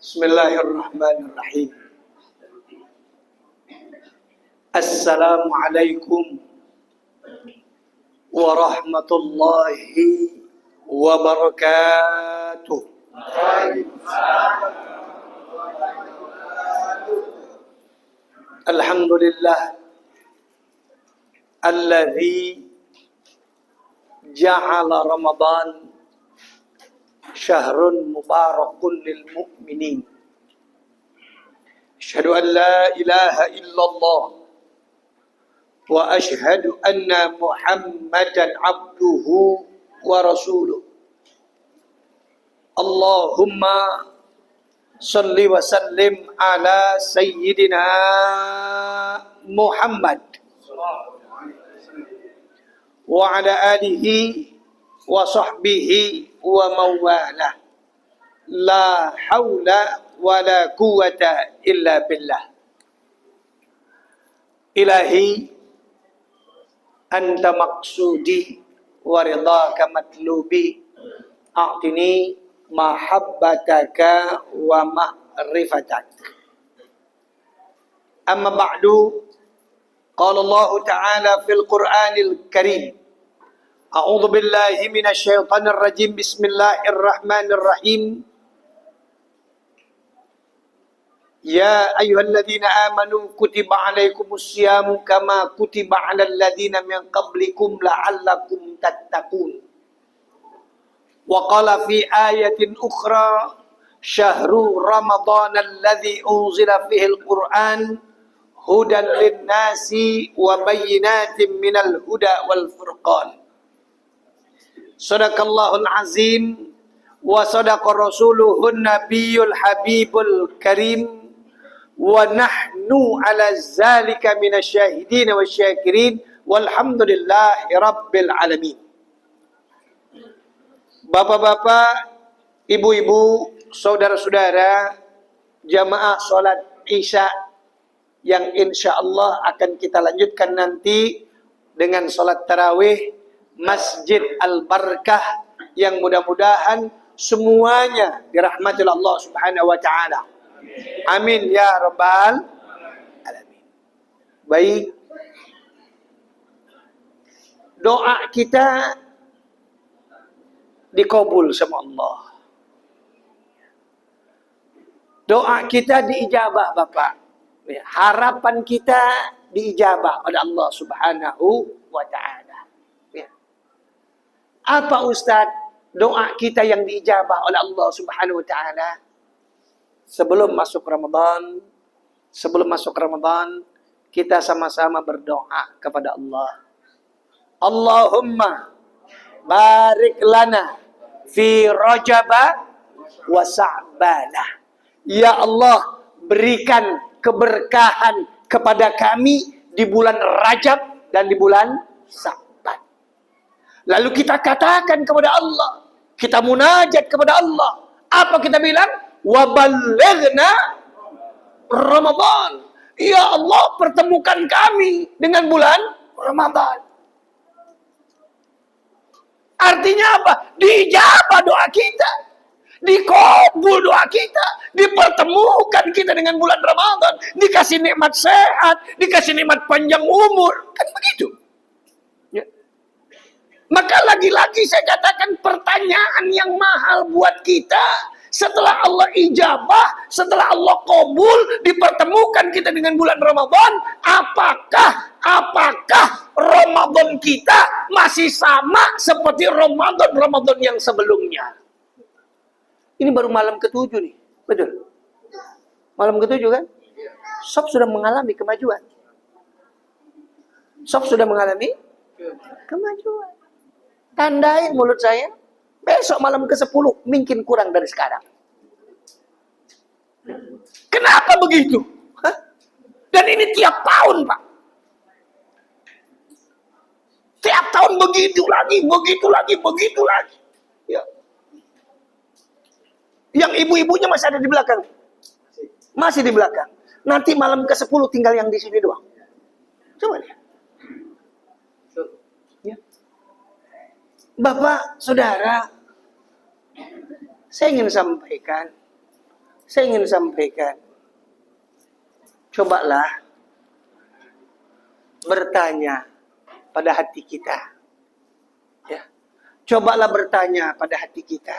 Bismillahirrahmanirrahim. Assalamualaikum warahmatullahi wabarakatuh. Alhamdulillah alladzi ja'ala Ramadan syahrun mubarakun lil mu'minin. Asyhadu an la ilaha illallah wa asyhadu anna Muhammadan abduhu wa rasuluh. Allahumma salli wa sallim ala sayyidina Muhammad wa ala alihi wa sahbihi wa mawalah. La haula wa la quwata illa billah. Ilahi anta maqsudi wa ridhaka matlubi. A'tini mahabbataka wa ma'rifatak. Amma ba'du. Qala Allah Ta'ala fil Qur'anil Karim. A'udzu billahi minasy syaithanir rajim. Bismillahirrahmanirrahim. Ya ayyuhalladzina amanu kutiba 'alaikumus syamu kama kutiba 'alal ladzina min qablikum la'allakum tattaqun. Wa qala fi ayatin ukhra syahru ramadhana alladzi unzila fihil Qur'an hudan lin-nasi wa bayyinatin minal huda wal furqan. Sadaqallahul azim wa sadaqa rasuluhun nabiyul habibul karim wa nahnu ala zalika minasyahidin wasyakirin walhamdulillahi rabbil alamin. Bapak-bapak, ibu-ibu, saudara-saudara, jamaah salat Isya yang insyaallah akan kita lanjutkan nanti dengan salat tarawih Masjid Al-Barakah yang mudah-mudahan semuanya dirahmati Allah Subhanahu wa taala. Amin ya rabbal alamin. Baik. Doa kita dikabul sama Allah. Doa kita diijabah, Bapak. Harapan kita diijabah oleh Allah Subhanahu wa taala. Apa Ustaz doa kita yang diijabah oleh Allah Subhanahu wa taala? Sebelum masuk Ramadan, kita sama-sama berdoa kepada Allah. Allahumma barik lana fi Rajaba wa Sa'bana. Ya Allah, berikan keberkahan kepada kami di bulan Rajab dan di bulan Sa'ban. Lalu kita katakan kepada Allah, kita munajat kepada Allah. Apa kita bilang? Wa ballighna Ramadan. Ya Allah, pertemukan kami dengan bulan Ramadan. Artinya apa? Dijabah doa kita, dikabul doa kita, dipertemukan kita dengan bulan Ramadan, dikasih nikmat sehat, dikasih nikmat panjang umur. Kan begitu. Ya. Maka lagi-lagi saya katakan pertanyaan yang mahal buat kita. Setelah Allah ijabah, setelah Allah kabul, dipertemukan kita dengan bulan Ramadan, apakah Ramadan kita masih sama seperti Ramadan yang sebelumnya? Ini baru malam ke-7 nih, betul? Malam ke-7 kan? Sob sudah mengalami kemajuan. Sob sudah mengalami kemajuan. Tandain mulut saya. Besok malam ke-10 mungkin kurang dari sekarang. Kenapa begitu? Hah? Dan ini tiap tahun, Pak. Tiap tahun begitu lagi. Ya. Yang ibu-ibunya masih ada di belakang. Masih di belakang. Nanti malam ke-10 tinggal yang di sini doang. Coba lihat. Ya. Bapak, saudara, saya ingin sampaikan Saya ingin sampaikan, cobalah bertanya pada hati kita. Ya. Cobalah bertanya pada hati kita.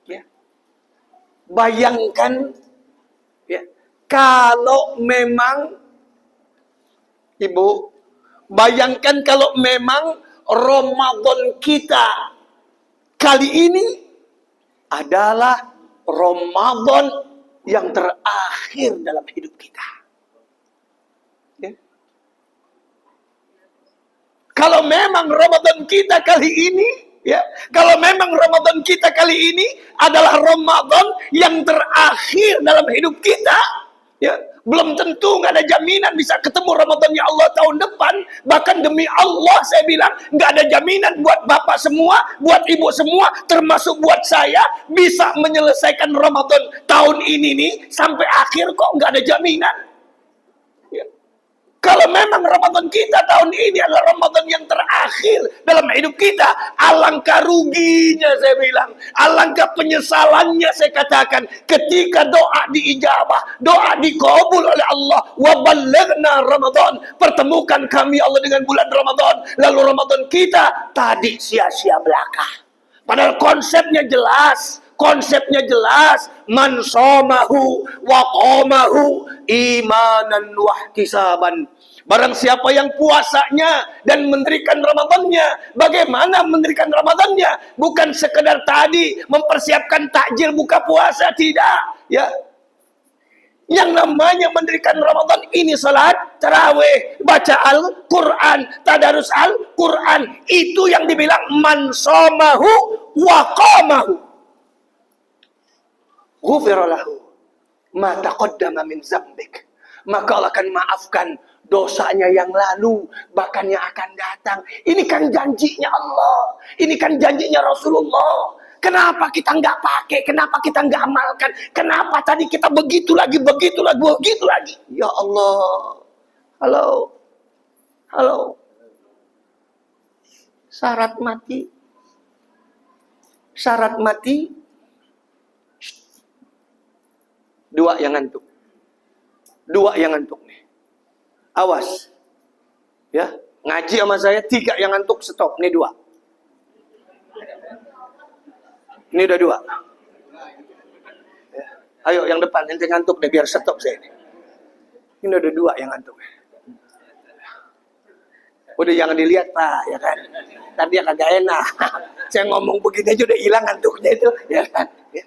Ya. Bayangkan, ya, kalau memang Ibu, bayangkan kalau memang Ramadan kita kali ini adalah Ramadan yang terakhir dalam hidup kita. Ya. Kalau memang Ramadan kita kali ini, ya, kalau memang Ramadan kita kali ini adalah Ramadan yang terakhir dalam hidup kita, ya, belum tentu, nggak ada jaminan bisa ketemu Ramadannya Allah tahun depan. Bahkan demi Allah saya bilang, nggak ada jaminan buat bapak semua, buat ibu semua, termasuk buat saya, bisa menyelesaikan Ramadan tahun ini nih sampai akhir, kok nggak ada jaminan. Ya. Kalau memang Ramadan kita tahun ini adalah Ramadan yang terakhir dalam hidup kita, alangkah ruginya saya bilang, alangkah penyesalannya saya katakan, ketika doa diijabah, doa dikabul oleh Allah, wa ballaghna Ramadan, pertemukan kami Allah dengan bulan Ramadan, lalu Ramadan kita tadi sia-sia belaka. Padahal konsepnya jelas. Konsepnya jelas, man somahu wa qamahu imanan wa ihtisaban. Barang siapa yang puasanya dan mendirikan Ramadannya, bagaimana mendirikan Ramadannya? Bukan sekedar tadi mempersiapkan takjil buka puasa, tidak. Ya, yang namanya mendirikan Ramadan ini salat tarawih, baca Al-Quran, tadarus Al-Quran, itu yang dibilang man somahu wa qamahu. Ghufira lahu ma taqaddama min dzambik. Maka Allah akan maafkan dosanya yang lalu, bahkan yang akan datang. Ini kan janjinya Allah. Ini kan janjinya Rasulullah. Kenapa kita nggak pakai? Kenapa kita nggak amalkan? Kenapa tadi kita begitu lagi, begitu lagi, begitu lagi? Ya Allah. Halo. Halo. Syarat mati. Syarat mati. Dua yang ngantuk. Dua yang ngantuk nih. Awas. Ya, ngaji sama saya 3 yang ngantuk, stop. Nih 2. Ini udah 2. Ya. Ayo yang depan, ente ngantuk deh biar stop saya ini. Ini udah 2 yang ngantuk. Udah jangan dilihat Pak, ya kan. Tadi dia kagak enak. Saya ngomong begini aja udah hilang ngantuknya itu, ya kan. Ya.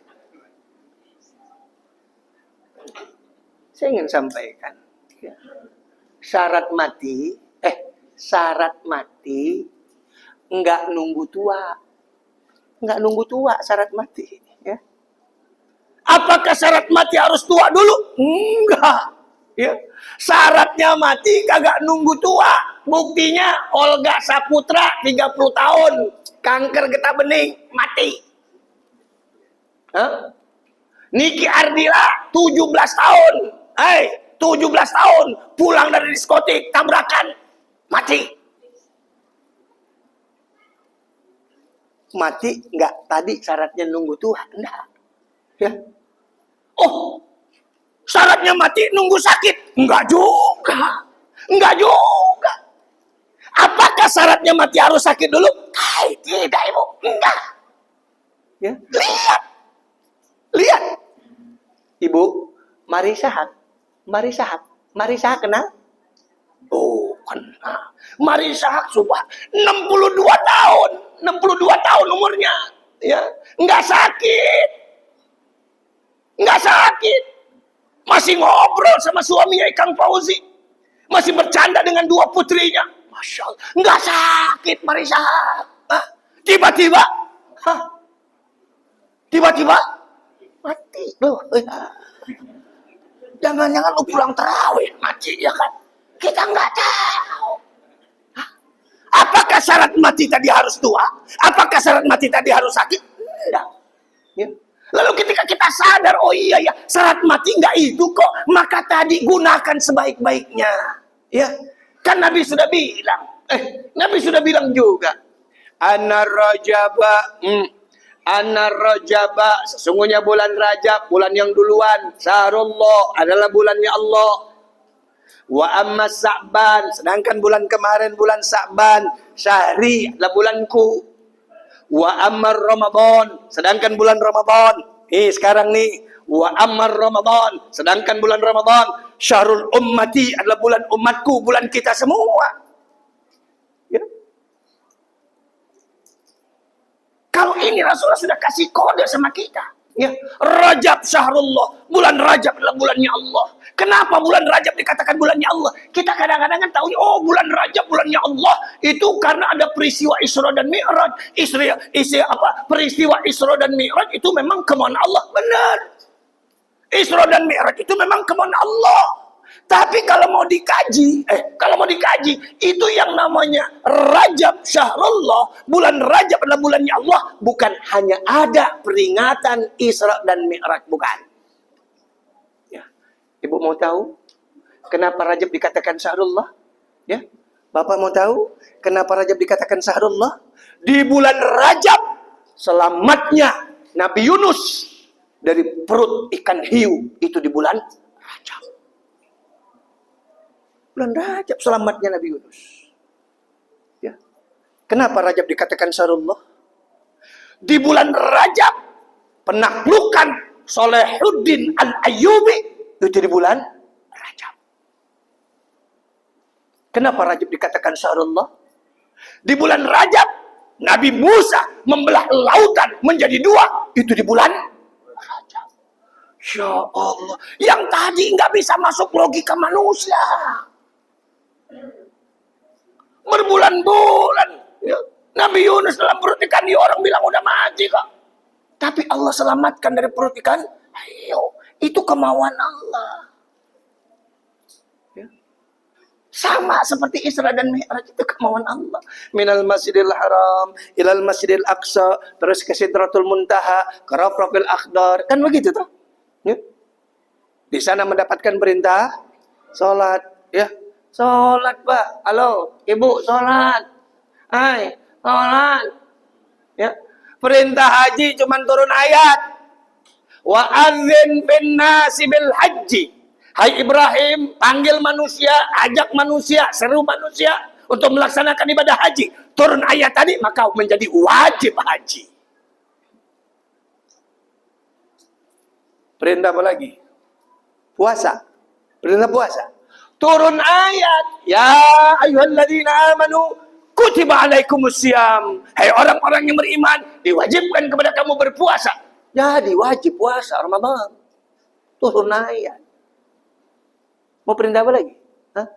Saya ingin sampaikan, ya, syarat mati enggak nunggu tua, syarat mati. Ya. Apakah syarat mati harus tua dulu? Enggak. Ya. Syaratnya mati kagak nunggu tua. Buktinya Olga Saputra 30 tahun, kanker getah bening, mati. Hah? Niki Ardila 17 tahun. 17 tahun pulang dari diskotik, tabrakan, mati. Mati enggak tadi syaratnya nunggu tua, enggak. Ya. Oh, syaratnya mati nunggu sakit? Enggak juga. Enggak juga. Apakah syaratnya mati harus sakit dulu? Tidak, Ibu. Enggak. Ya. Lihat. Ibu, mari sahak kenal? Oh, kenal. Mari sahak subah 62 tahun. 62 tahun umurnya. Ya, enggak sakit. Masih ngobrol sama suaminya Kang Fauzi. Masih bercanda dengan 2 putrinya. Masya Allah. Enggak sakit Mari sahak. Tiba-tiba mati. Loh, jangan-jangan lu pulang tarawih mati, ya kan? Kita nggak tahu. Apakah syarat mati tadi harus tua? Apakah syarat mati tadi harus sakit? Tidak. Ya. Lalu ketika kita sadar, oh iya ya, syarat mati nggak itu kok, maka tadi gunakan sebaik-baiknya. Ya, kan Nabi sudah bilang. Nabi sudah bilang juga. Anar rajaba Anna Rajaba, sesungguhnya bulan Rajab, bulan yang duluan, Syahrullah, adalah bulannya Allah. Wa amma Sa'ban, sedangkan bulan kemarin bulan Sa'ban, Syahri adalah bulanku. Wa amma Ramadan, sedangkan bulan Ramadan, sekarang nih, wa amma Ramadan, sedangkan bulan Ramadan, Syahrul Ummati, adalah bulan umatku, bulan kita semua. Ya. Kalau ini Rasulullah sudah kasih kode sama kita. Ya. Rajab Syahrullah, bulan Rajab adalah bulannya Allah. Kenapa bulan Rajab dikatakan bulannya Allah? Kita kadang-kadang kan tahu, oh bulan Rajab bulannya Allah itu karena ada peristiwa Isra dan Mi'raj. Peristiwa Isra dan Mi'raj itu memang kemauan Allah, benar. Isra dan Mi'raj itu memang kemauan Allah. Tapi kalau mau dikaji, itu yang namanya Rajab Syahrullah, bulan Rajab adalah bulannya Allah, bukan hanya ada peringatan Isra dan Mi'raj, bukan. Ibu mau tahu kenapa Rajab dikatakan Syahrullah? Ya, Bapak mau tahu kenapa Rajab dikatakan Syahrullah? Di bulan Rajab selamatnya Nabi Yunus dari perut ikan hiu, itu di bulan Rajab. Bulan Rajab selamatnya Nabi Yunus. Ya. Kenapa Rajab dikatakan Syahrullah? Di bulan Rajab penaklukan Salahuddin Al-Ayyubi itu di bulan Rajab. Kenapa Rajab dikatakan Syahrullah? Di bulan Rajab Nabi Musa membelah lautan menjadi dua, itu di bulan Rajab. Ya Allah, yang tadi nggak bisa masuk logika manusia. Berbulan-bulan ya. Nabi Yunus dalam perut ikan hiu, orang bilang udah mati kok. Tapi Allah selamatkan dari perut ikan hiu. Itu kemauan Allah. Ya. Sama seperti Isra dan Mi'raj, itu kemauan Allah. Minal Masjidil Haram ilal Masjidil Aqsa, terus ke Sidratul Muntaha, ke Rafrafil Akhdar, kan begitu toh? Ya. Di sana mendapatkan perintah salat, ya. Salat, Pak. Halo, Ibu, salat. Hai, salat. Ya. Perintah haji cuman turun ayat. Wa adzin bin nasi bil haji. Hai Ibrahim, panggil manusia, ajak manusia, seru manusia untuk melaksanakan ibadah haji. Turun ayat tadi, maka menjadi wajib haji. Perintah apa lagi? Puasa. Perintah puasa. Turun ayat, ya ayyuhalladzina amanu kutiba alaikumusiyam. Hai orang-orang yang beriman, diwajibkan kepada kamu berpuasa. Jadi wajib puasa Ramadan. Turun ayat. Mau perintah apa lagi? Hah?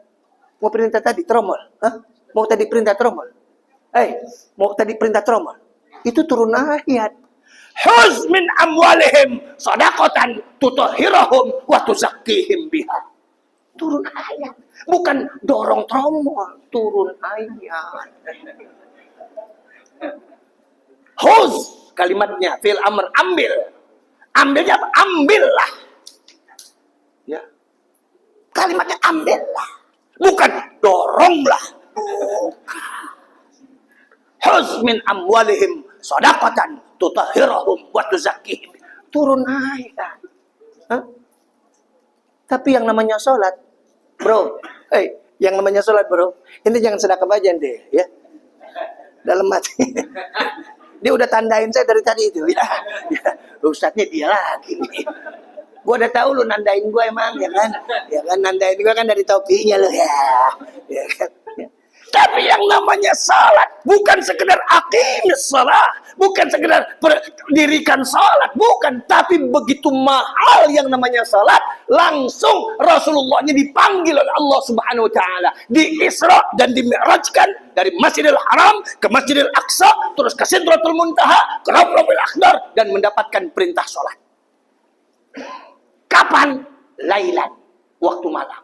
Mau perintah tadi tromol? Hah? Mau tadi perintah tromol? Mau tadi perintah tromol? Itu turun ayat. Huz min amwalihim sadaqatan tutahhirahum wa tuzakkihim biha. Turun ayat. Bukan dorong tromol, turun ayat. Huz kalimatnya fil amr, ambil. Ambilnya apa? Ambillah. Ya. Kalimatnya ambillah. Bukan doronglah. Huz min amwalihim shadaqatan tutahhirahum wa tuzakkihim. Turun ayat. Hah? Tapi yang namanya sholat, bro. Yang namanya sholat, bro. Ini jangan sedekah aja deh, ya. Dalam hati. Dia udah tandain saya dari tadi itu. Ya. Ustadznya dia lagi nih. Gue udah tahu lu nandain gue emang, ya kan? Ya kan, nandain gue kan dari topinya lu ya. Ya kan? Ya. Tapi yang namanya salat bukan sekedar aqimis salat, bukan sekedar dirikan salat, bukan. Tapi begitu mahal yang namanya salat, langsung Rasulullahnya dipanggil oleh Allah Subhanahu Wa Taala, di Isra dan dimi'rajkan dari Masjidil Haram ke Masjidil Aqsa, terus ke Sidratul Muntaha, ke Rafrafil Akhdar, dan mendapatkan perintah salat. Kapan? Lailan, waktu malam.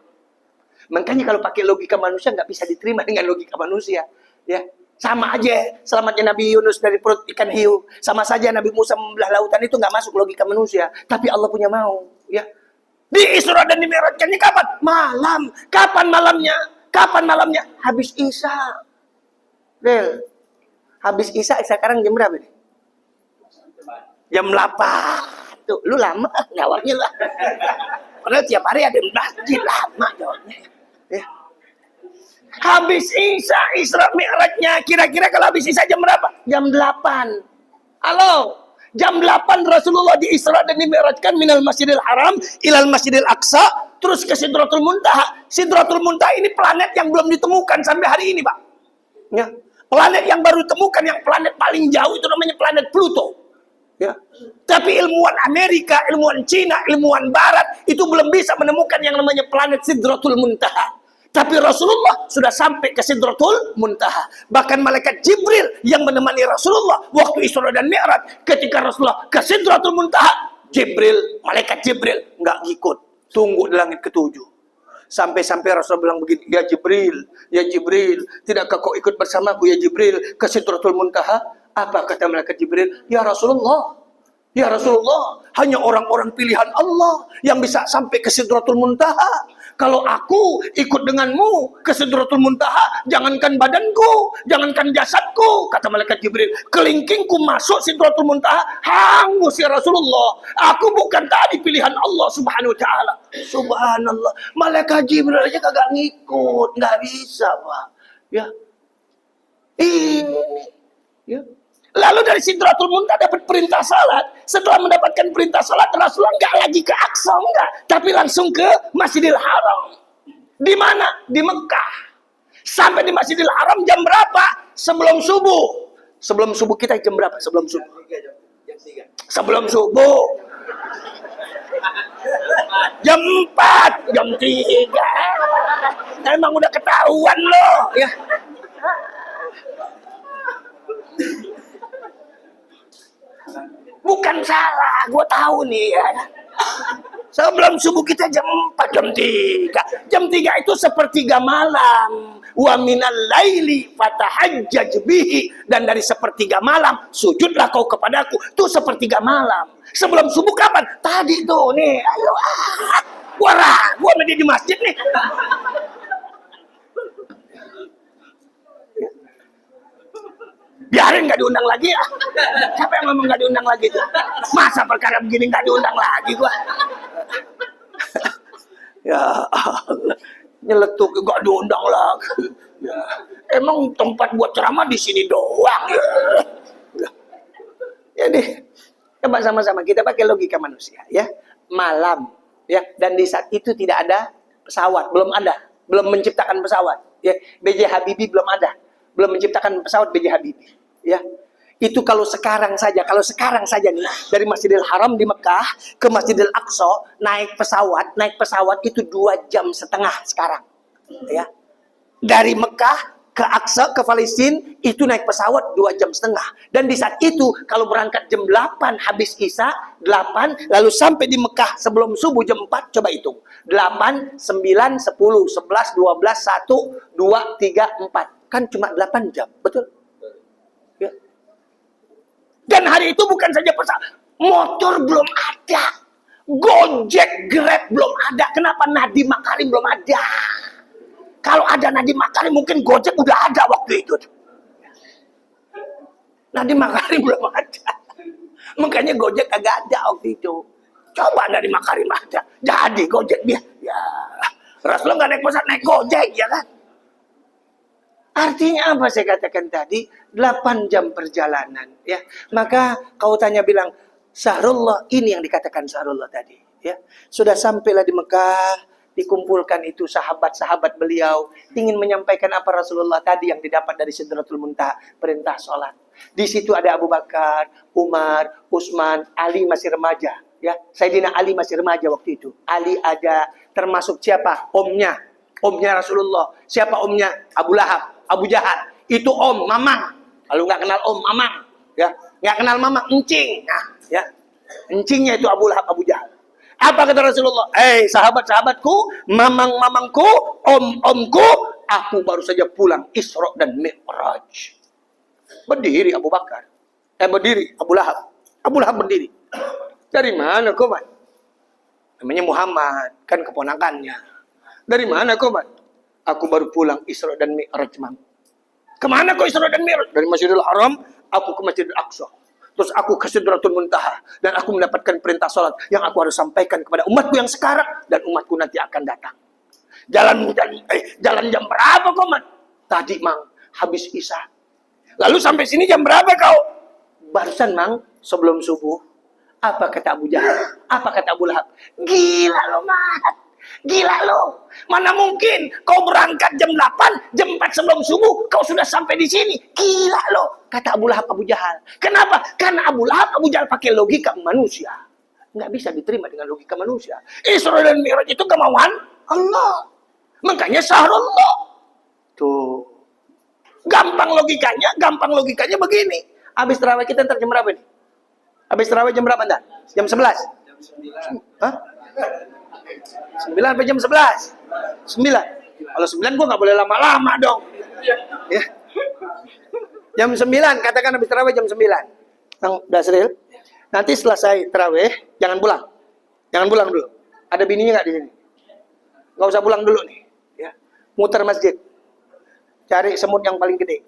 Makanya kalau pakai logika manusia nggak bisa diterima dengan logika manusia, ya. Sama aja selamatnya Nabi Yunus dari perut ikan hiu, sama saja Nabi Musa membelah lautan, itu nggak masuk logika manusia. Tapi Allah punya mau, ya. Di Isra dan dimi'rajkannya kapan? Malam. Kapan malamnya? Kapan malamnya? Habis Isya. Del, habis Isya sekarang jam berapa nih? Jam 8. Tuh, lu lama jawabnya lah. Padahal tiap hari ada masjid, lama jawabnya. Ya. Habis Isra Mi'rajnya, kira-kira kalau habis Isya jam berapa? Jam 8. Halo, jam 8 Rasulullah di Isra dan Mi'rajkan minal Masjidil Haram ilal Masjidil Aqsa, terus ke Sidratul Muntaha. Sidratul Muntaha ini planet yang belum ditemukan sampai hari ini, Pak. Ya. Planet yang baru ditemukan, yang planet paling jauh itu namanya planet Pluto. Ya. Tapi ilmuwan Amerika, ilmuwan Cina, ilmuwan Barat itu belum bisa menemukan yang namanya planet Sidratul Muntaha. Tapi Rasulullah sudah sampai ke Sidratul Muntaha. Bahkan malaikat Jibril yang menemani Rasulullah waktu Isra dan Mi'raj, ketika Rasulullah ke Sidratul Muntaha, malaikat Jibril nggak ngikut, tunggu di langit ketujuh. Sampai-sampai Rasulullah bilang begini, ya Jibril, tidakkah kau ikut bersamaku ya Jibril ke Sidratul Muntaha? Apa kata malaikat Jibril? Ya Rasulullah, hanya orang-orang pilihan Allah yang bisa sampai ke Sidratul Muntaha. Kalau aku ikut denganmu ke Sidratul Muntaha, jangankan badanku, jangankan jasadku, kata malaikat Jibril, kelingkingku masuk Sidratul Muntaha, hangus ya Rasulullah. Aku bukan tadi pilihan Allah Subhanahu wa taala. Subhanallah, malaikat Jibril aja kagak ngikut, nggak bisa, Pak. Ya. Ini ya. Lalu dari Sidratul Muntaha dapat perintah salat. Setelah mendapatkan perintah salat, Rasulullah nggak lagi ke Aqsa, enggak, tapi langsung ke Masjidil Haram. Di mana? Di Mekah. Sampai di Masjidil Haram jam berapa? Sebelum subuh. Sebelum subuh kita jam berapa? Sebelum subuh. Sebelum subuh. Jam 4, jam 3. Emang udah ketahuan loh, ya. Bukan salah, gue tahu nih ya. Sebelum subuh kita jam 4, jam 3. Jam 3 itu sepertiga malam. Wa minal laili fatahajjaj bihi, dan dari sepertiga malam sujudlah kau kepadaku. Itu sepertiga malam. Sebelum subuh kapan? Tadi tuh nih. Ayo gua di masjid nih. Biarin nggak diundang lagi ya. Siapa yang ngomong nggak diundang lagi tuh? Masa perkara begini nggak diundang lagi gua? Ya Allah, nyeletuk nggak diundang lagi. Ya. Emang tempat buat ceramah di sini doang ya. Jadi coba sama-sama kita pakai logika manusia ya. Malam ya, dan di saat itu tidak ada pesawat, belum menciptakan pesawat. Ya, B.J. Habibie belum menciptakan pesawat B.J. Habibie. Ya, itu kalau sekarang saja nih dari Masjidil Haram di Mekah ke Masjidil Aqsa naik pesawat itu 2,5 jam sekarang. Ya, dari Mekah ke Aqsa ke Palestina itu naik pesawat 2,5 jam. Dan di saat itu kalau berangkat jam 8 habis Isya 8 lalu sampai di Mekah sebelum subuh jam 4, coba hitung 8, 9, 10, 11, 12, 1, 2, 3, 4 kan cuma 8 jam, betul? Ya. Dan hari itu bukan saja pesawat, motor belum ada, Gojek, Grab belum ada. Kenapa? Nadiem Makarim belum ada. Kalau ada Nadiem Makarim mungkin Gojek udah ada waktu itu. Nadiem Makarim belum ada, makanya Gojek agak ada waktu itu. Coba Nadiem Makarim ada, jadi Gojek dia. Ya, Rasulullah nggak naik pesawat, naik Gojek ya kan. Artinya apa saya katakan tadi? 8 jam perjalanan ya. Maka kau tanya bilang Syahrullah, ini yang dikatakan Syahrullah tadi ya. Sudah sampailah di Mekah, dikumpulkan itu sahabat-sahabat beliau ingin menyampaikan apa Rasulullah tadi yang didapat dari Sidratul Muntaha, perintah sholat. Di situ ada Abu Bakar, Umar, Utsman, Ali masih remaja ya. Sayyidina Ali masih remaja waktu itu. Ali ada termasuk siapa? Omnya Rasulullah. Siapa omnya? Abu Lahab, Abu Jahal. Itu om, mamang. Kalau nggak kenal om, mamang. Ya, nggak kenal mamang, encing. Nah, ya, encingnya itu Abu Lahab, Abu Jahal. Apa kata Rasulullah? Sahabat-sahabatku, mamang-mamangku, om-omku, aku baru saja pulang Isra dan Mi'raj. Berdiri Abu Bakar. Berdiri Abu Lahab. Abu Lahab berdiri. Dari mana kau, Man? Namanya Muhammad, kan keponakannya. Dari mana kau, Man? Aku baru pulang Isra dan Mi'raj, Man. Kemana kau Isra dan Mi'raj? Dari Masjidil Haram, aku ke Masjidil Aqsa. Terus aku ke Sidratul Muntaha. Dan aku mendapatkan perintah sholat yang aku harus sampaikan kepada umatku yang sekarang. Dan umatku nanti akan datang. Jalan jam berapa kau, Mat? Tadi, Mang, habis Isya. Lalu sampai sini jam berapa kau? Barusan, Mang, sebelum subuh. Apa kata Abu Jahal? Apa kata Abu Lahab? Gila lo, Mat. Gila lo. Mana mungkin kau berangkat jam 8, jam 4 sebelum subuh, kau sudah sampai di sini. Gila lo. Kata Abu Lahab, Abu Jahal. Kenapa? Karena Abu Lahab, Abu Jahal pakai logika manusia. Nggak bisa diterima dengan logika manusia. Isra dan Mi'raj itu kemauan Allah. Makanya sahrullah. Tuh. Gampang logikanya begini. Habis terawih kita ntar jam berapa nih? Habis terawih jam berapa ntar? Jam 11? Jam 9. Hah? 9 sampai jam 11? 9? Kalau 9 gua nggak boleh lama-lama dong. Ya. Jam 9, katakan habis terawih jam 9. Bang Dasril, nanti selesai terawih, jangan pulang. Jangan pulang dulu. Ada bininya nggak di sini? Nggak usah pulang dulu nih. Ya. Muter masjid. Cari semut yang paling gede.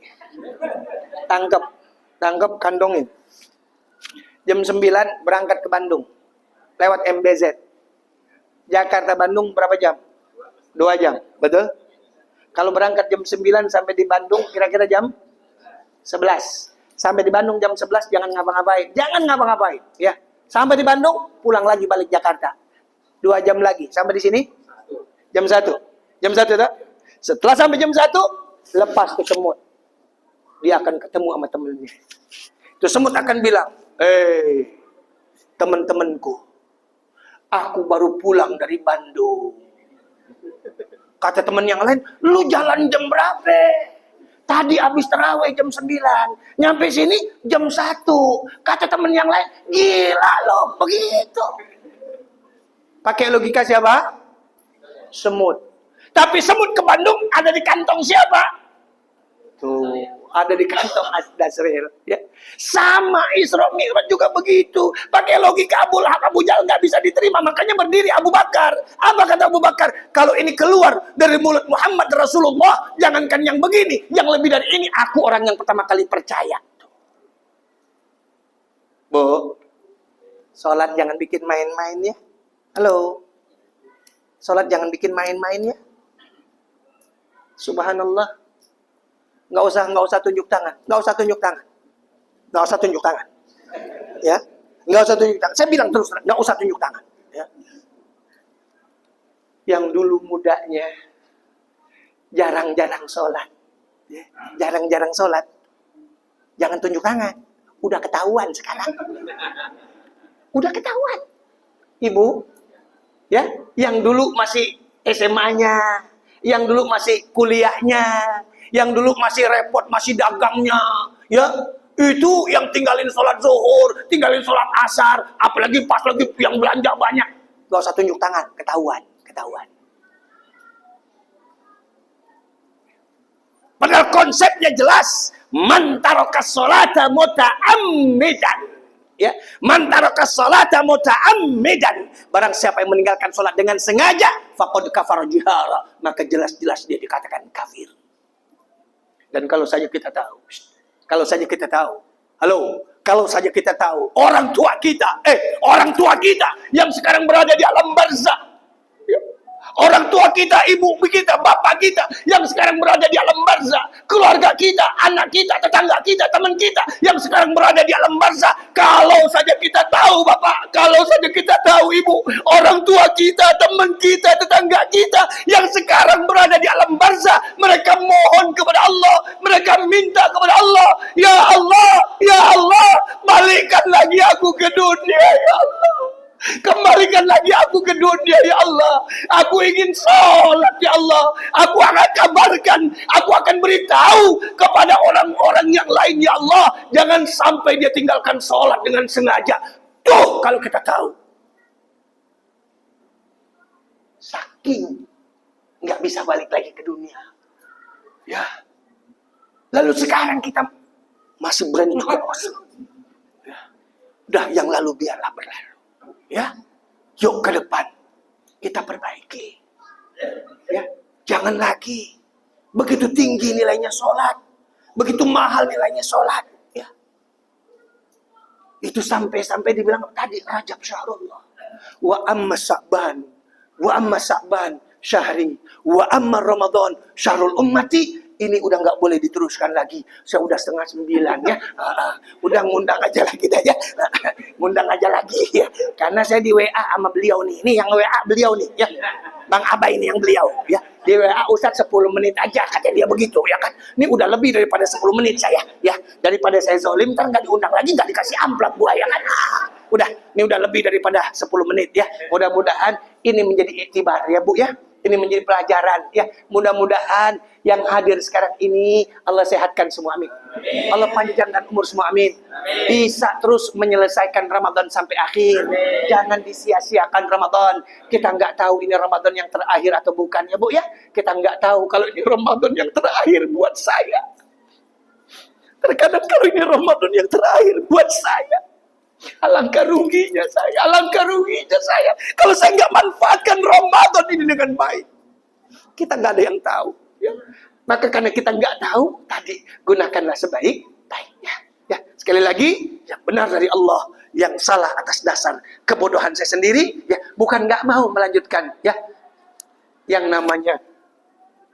Tangkap, kandongin. Jam 9 berangkat ke Bandung. Lewat MBZ. Jakarta Bandung berapa jam? 2 jam, betul? Kalau berangkat jam 9 sampai di Bandung kira-kira jam 11. Sampai di Bandung jam 11 jangan ngapa-ngapain. Jangan ngapa-ngapain, ya. Sampai di Bandung pulang lagi balik Jakarta. 2 jam lagi. Sampai di sini jam 1. Jam 1 tak? Setelah sampai jam 1 lepas ke semut. Dia akan ketemu sama temennya. Itu semut akan bilang, teman-temanku, aku baru pulang dari Bandung. Kata teman yang lain, lu jalan jam berapa? Tadi habis terawih jam 9. Nyampe sini jam 1. Kata teman yang lain, gila lo, begitu. Pakai logika siapa? Semut. Tapi semut ke Bandung ada di kantong siapa? Tuh, ada di kantong Dasril. Ya. Sama Isra Mi'raj juga begitu. Pakai logika Abu Lahab, Abu Jahal nggak bisa diterima. Makanya berdiri Abu Bakar. Apa kata Abu Bakar? Kalau ini keluar dari mulut Muhammad Rasulullah, jangankan yang begini, yang lebih dari ini, aku orang yang pertama kali percaya. Bu, sholat jangan bikin main-main ya. Halo. Sholat jangan bikin main-main ya. Subhanallah. Nggak usah tunjuk tangan. Nggak usah tunjuk tangan. Nggak usah tunjuk tangan. Ya. Nggak usah tunjuk tangan. Saya bilang terus, nggak usah tunjuk tangan. Ya. Yang dulu mudanya jarang-jarang sholat. Ya. Jarang-jarang sholat. Jangan tunjuk tangan. Udah ketahuan sekarang. Udah ketahuan. Ibu, ya, yang dulu masih SMA-nya, yang dulu masih kuliahnya, yang dulu masih repot, masih dagangnya, ya, itu yang tinggalin sholat zuhur, tinggalin sholat asar, apalagi pas lagi yang belanja banyak, gak usah tunjuk tangan, ketahuan. Padahal konsepnya jelas, man tarakas sholata muta'ammidan. Ya, man tarakas sholata muta'ammidan. Barang siapa yang meninggalkan sholat dengan sengaja, faqad kafara jihara, maka jelas-jelas dia dikatakan kafir. Dan kalau saja kita tahu, kalau saja kita tahu, orang tua kita yang sekarang berada di alam barzakh, orang tua kita, ibu kita, bapak kita yang sekarang berada di alam barzakh, keluarga kita, anak kita, tetangga kita, teman kita yang sekarang berada di alam barzakh. Kalau saja kita tahu, bapak, kalau saja kita tahu, ibu, orang tua kita, teman kita, tetangga kita yang sekarang berada di alam barzakh, mereka mohon kepada Allah, mereka minta kepada Allah, ya Allah, balikkan lagi aku ke dunia, ya Allah. Kembalikan lagi aku ke dunia, ya Allah. Aku ingin sholat, ya Allah. Aku akan kabarkan, aku akan beritahu kepada orang-orang yang lain, ya Allah. Jangan sampai dia tinggalkan sholat dengan sengaja. Tuh, kalau kita tahu. Saking nggak bisa balik lagi ke dunia. Ya. Lalu sekarang kita masih berani nyoblos. Ya. Udah, yang lalu biarlah berlalu. Ya, yuk ke depan kita perbaiki. Ya, jangan lagi begitu tinggi nilainya sholat, begitu mahal nilainya sholat. Ya, Itu sampai-sampai dibilang tadi Rajab syahrullah. Wa amma Sa'ban. Wa amma Sa'ban syahri. Wa amma Ramadan syahrul ummati. Ini udah nggak boleh diteruskan lagi. Saya udah 8:30 ya. Udah ngundang aja lagi dah ya. Ngundang aja lagi ya. Karena saya di WA sama beliau nih. Ini yang WA beliau nih ya. Bang Abah ini yang beliau ya. Di WA Ustadz 10 menit aja kata dia begitu ya kan. Ini udah lebih daripada 10 menit saya ya. Daripada saya zolim ntar nggak diundang lagi, nggak dikasih amplop gua ya kan. Udah, ini udah lebih daripada 10 menit ya. Mudah-mudahan ini menjadi iktibar ya Bu ya. Ini menjadi pelajaran ya. Mudah-mudahan yang hadir sekarang ini Allah sehatkan semua, amin. Allah panjangkan umur semua, amin. Bisa terus menyelesaikan Ramadan sampai akhir. Jangan disia-siakan Ramadan. Kita nggak tahu ini Ramadan yang terakhir atau bukan ya Bu ya. Kita nggak tahu kalau ini Ramadan yang terakhir buat saya. Terkadang kalau ini Ramadan yang terakhir buat saya, alangkah ruginya saya, alangkah ruginya saya kalau saya nggak manfaatkan Ramadan ini dengan baik. Kita nggak ada yang tahu ya. Maka karena kita nggak tahu, tadi gunakanlah sebaik-baiknya ya. Sekali lagi, yang benar dari Allah, yang salah atas dasar kebodohan saya sendiri ya. Bukan nggak mau melanjutkan ya yang namanya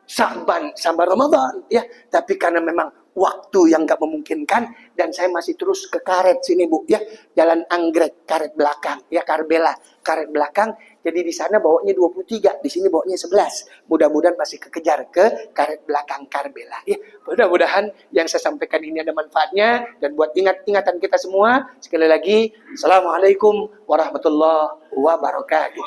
Sa'ban sama Ramadan ya, tapi karena memang waktu yang nggak memungkinkan, dan saya masih terus ke karet sini Bu ya, Jalan Anggrek, karet belakang ya, Karbela, karet belakang. Jadi di sana bawanya 23, di sini bawanya 11. Mudah-mudahan masih kekejar ke karet belakang Karbela ya. Mudah-mudahan yang saya sampaikan ini ada manfaatnya, dan buat ingatan kita semua. Sekali lagi, Assalamualaikum warahmatullahi wabarakatuh.